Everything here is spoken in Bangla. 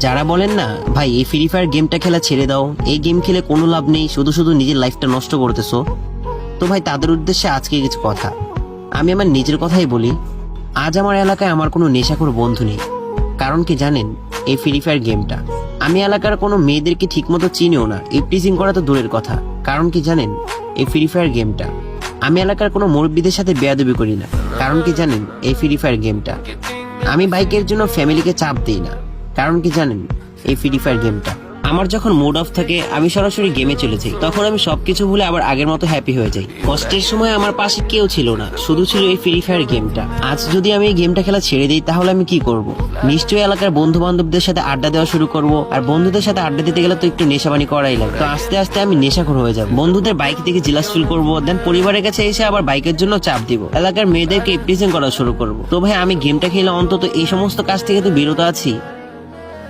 যারা বলেন না ভাই এই ফ্রি ফায়ার গেমটা খেলা ছেড়ে দাও, এই গেম খেলে কোনো লাভ নেই, শুধু শুধু নিজের লাইফটা নষ্ট করতেছো, তো ভাই তাদের উদ্দেশ্যে আজকে কিছু কথা। আমি আমার নিজের কথাই বলি। আজ আমার এলাকায় আমার কোনো নেশাখোর বন্ধু নেই। কারণ কি জানেন? এই ফ্রি ফায়ার গেমটা। আমি এলাকার কোনো মেয়েদেরকে ঠিকমতো চিনিও না, ইপটিজিং করা তো দূরের কথা। কারণ কি জানেন? এই ফ্রি ফায়ার গেমটা। আমি এলাকার কোনো মুরব্বীদের সাথে বেয়াদবি করি না। কারণ কি জানেন? এই ফ্রি ফায়ার গেমটা। আমি বাইকের জন্য ফ্যামিলিকে চাপ দিই না। কারণ কি জানেন? এই ফ্রি ফায়ার গেমটা। আমার যখন মুড অফ থাকে আমি সরাসরি গেমে চলে যাই, তখন আমি সবকিছু ভুলে আবার আগের মতো হ্যাপি হয়ে যাই। কষ্টের সময় আমার পাশে কেউ ছিল না, শুধু ছিল এই ফ্রি ফায়ার গেমটা। আজ যদি আমি এই গেমটা খেলা ছেড়ে দিই তাহলে আমি কি করব? নিশ্চয়ই এলাকার বন্ধু বান্ধবদের সাথে আড্ডা দেওয়া শুরু করব, আর বন্ধুদের সাথে আড্ডা দিতে গেলে তো একটু নেশাবানি করাই লাগে। তো আস্তে আস্তে আমি নেশাখোর হয়ে যাব, বন্ধুদের বাইক থেকে জিলাস ফিল করবো, দেন পরিবারের কাছে এসে আবার বাইকের জন্য চাপ দিব, এলাকার মেয়েদেরকে প্রেজেন্ট করা শুরু করব। তো ভাই আমি গেমটা খেলে অন্তত এই সমস্ত কাজ থেকে তো বিরত আছি।